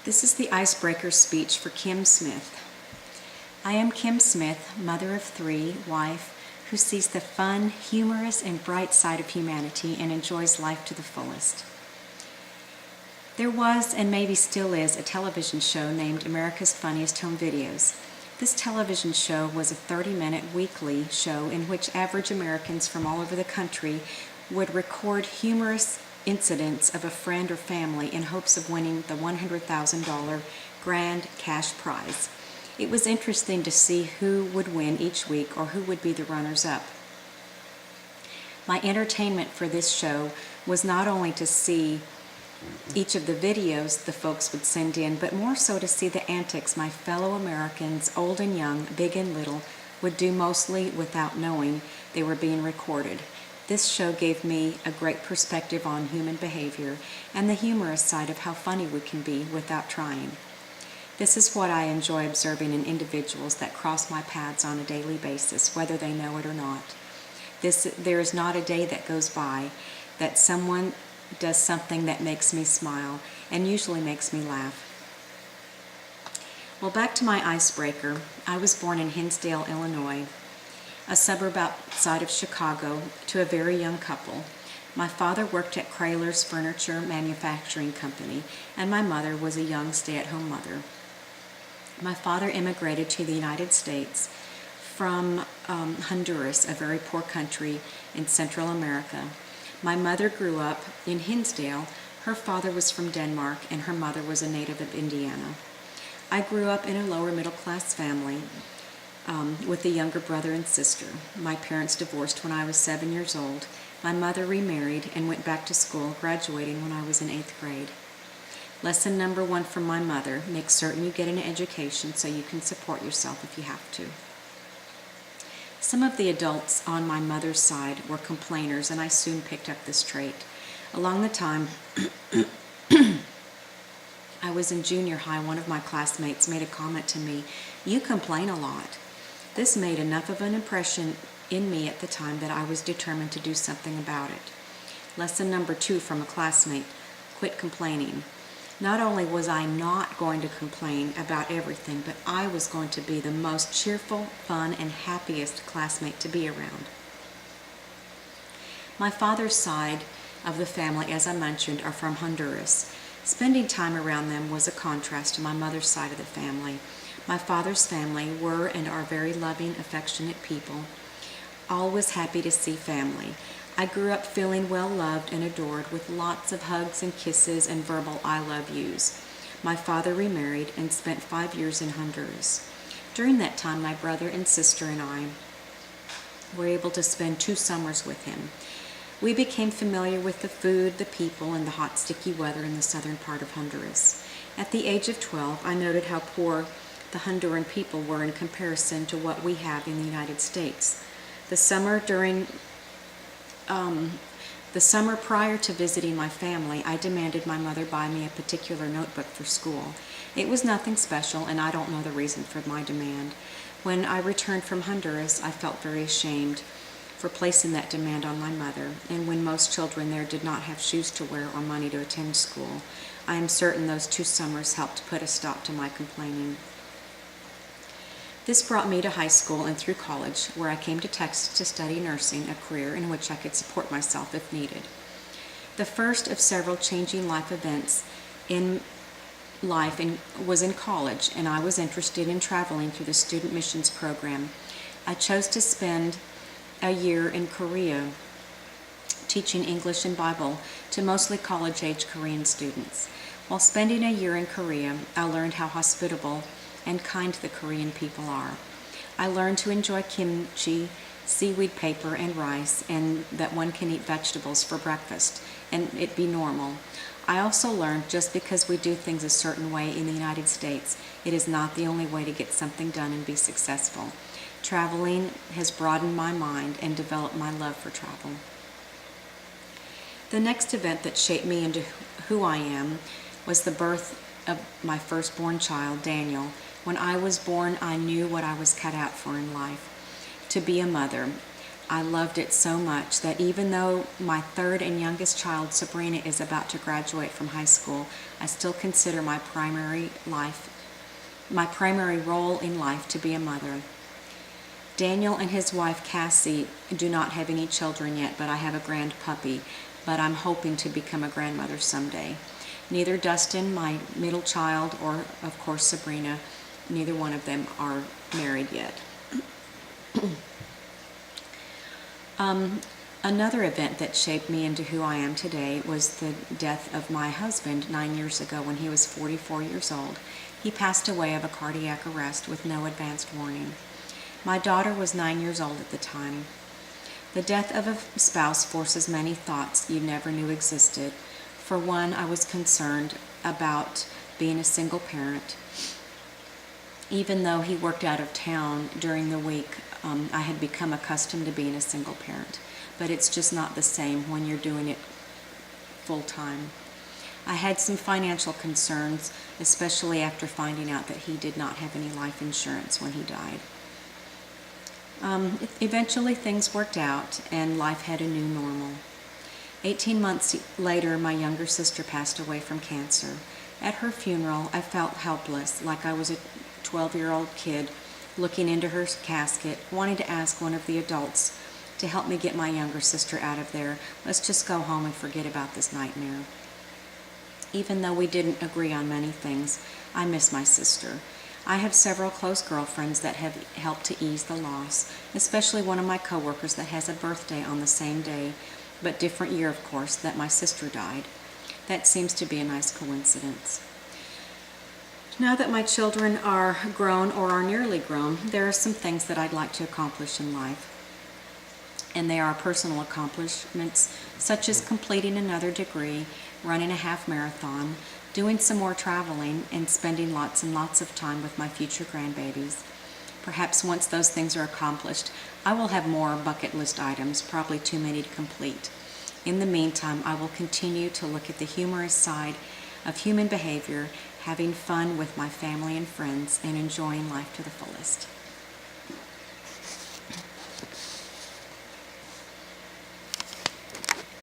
This is the icebreaker speech for Kim Smith. I am Kim Smith, mother of 3, wife, who sees the fun, humorous, and bright side of humanity and enjoys life to the fullest. There was, and maybe still is, a television show named America's Funniest Home Videos. This television show was a 30-minute weekly show in which average Americans from all over the country would record humorous incidents of a friend or family in hopes of winning the $100,000 grand cash prize. It was interesting to see who would win each week or who would be the runners-up. My entertainment for this show was not only to see each of the videos the folks would send in, but more so to see the antics my fellow Americans, old and young, big and little, would do mostly without knowing they were being recorded. This show gave me a great perspective on human behavior and the humorous side of how funny we can be without trying. This is what I enjoy observing in individuals that cross my paths on a daily basis, whether they know it or not. There is not a day that goes by that someone does something that makes me smile and usually makes me laugh. Well, back to my icebreaker. I was born in Hinsdale, Illinois, a suburb outside of Chicago, to a very young couple. My father worked at Kraler's Furniture Manufacturing Company, and my mother was a young stay-at-home mother. My father immigrated to the United States from Honduras, a very poor country in Central America. My mother grew up in Hinsdale. Her father was from Denmark, and her mother was a native of Indiana. I grew up in a lower middle-class family with a younger brother and sister. My parents divorced when I was 7 years old. My mother remarried and went back to school, graduating when I was in 8th grade. Lesson number 1 from my mother: make certain you get an education so you can support yourself if you have to. Some of the adults on my mother's side were complainers, and I soon picked up this trait. Along the time I was in junior high, one of my classmates made a comment to me, "You complain a lot." This made enough of an impression in me at the time that I was determined to do something about it. Lesson number 2 from a classmate: quit complaining. Not only was I not going to complain about everything, but I was going to be the most cheerful, fun, and happiest classmate to be around. My father's side of the family, as I mentioned, are from Honduras. Spending time around them was a contrast to my mother's side of the family. My father's family were and are very loving, affectionate people, always happy to see family. I grew up feeling well loved and adored, with lots of hugs and kisses and verbal I love yous. My father remarried and spent 5 years in Honduras. During that time, my brother and sister and I were able to spend 2 summers with him. We became familiar with the food, the people, and the hot, sticky weather in the southern part of Honduras. At the age of 12, I noted how poor the Honduran people were in comparison to what we have in the United States. The summer prior to visiting my family, I demanded my mother buy me a particular notebook for school. It was nothing special, and I don't know the reason for my demand. When I returned from Honduras, I felt very ashamed for placing that demand on my mother, and when most children there did not have shoes to wear or money to attend school, I am certain those 2 summers helped put a stop to my complaining. This brought me to high school and through college, where I came to Texas to study nursing, a career in which I could support myself if needed. The first of several changing life events in life was in college, and I was interested in traveling through the student missions program. I chose to spend a year in Korea teaching English and Bible to mostly college-age Korean students. While spending a year in Korea, I learned how hospitable and kind the Korean people are. I learned to enjoy kimchi, seaweed paper, and rice, and that one can eat vegetables for breakfast and it be normal. I also learned just because we do things a certain way in the United States, it is not the only way to get something done and be successful. Traveling has broadened my mind and developed my love for travel. The next event that shaped me into who I am was the birth of my firstborn child, Daniel. When I was born, I knew what I was cut out for in life: to be a mother. I loved it so much that even though my third and youngest child, Sabrina, is about to graduate from high school, I still consider my primary role in life to be a mother. Daniel and his wife, Cassie, do not have any children yet, but I have a grand puppy, but I'm hoping to become a grandmother someday. Neither Dustin, my middle child, or, of course, Sabrina, neither one of them are married yet. Another event that shaped me into who I am today was the death of my husband 9 years ago when he was 44 years old. He passed away of a cardiac arrest with no advanced warning. My daughter was 9 years old at the time. The death of a spouse forces many thoughts you never knew existed. For one, I was concerned about being a single parent. Even though he worked out of town during the week, I had become accustomed to being a single parent. But it's just not the same when you're doing it full time. I had some financial concerns, especially after finding out that he did not have any life insurance when he died. Eventually things worked out and life had a new normal. 18 months later, my younger sister passed away from cancer. At her funeral, I felt helpless, like I was a 12-year-old kid looking into her casket, wanting to ask one of the adults to help me get my younger sister out of there. Let's just go home and forget about this nightmare. Even though we didn't agree on many things, I miss my sister. I have several close girlfriends that have helped to ease the loss, especially one of my coworkers that has a birthday on the same day, but different year, of course, that my sister died. That seems to be a nice coincidence. Now that my children are grown or are nearly grown, there are some things that I'd like to accomplish in life. And they are personal accomplishments, such as completing another degree, running a half marathon, doing some more traveling, and spending lots and lots of time with my future grandbabies. Perhaps once those things are accomplished, I will have more bucket list items, probably too many to complete. In the meantime, I will continue to look at the humorous side of human behavior, having fun with my family and friends, and enjoying life to the fullest.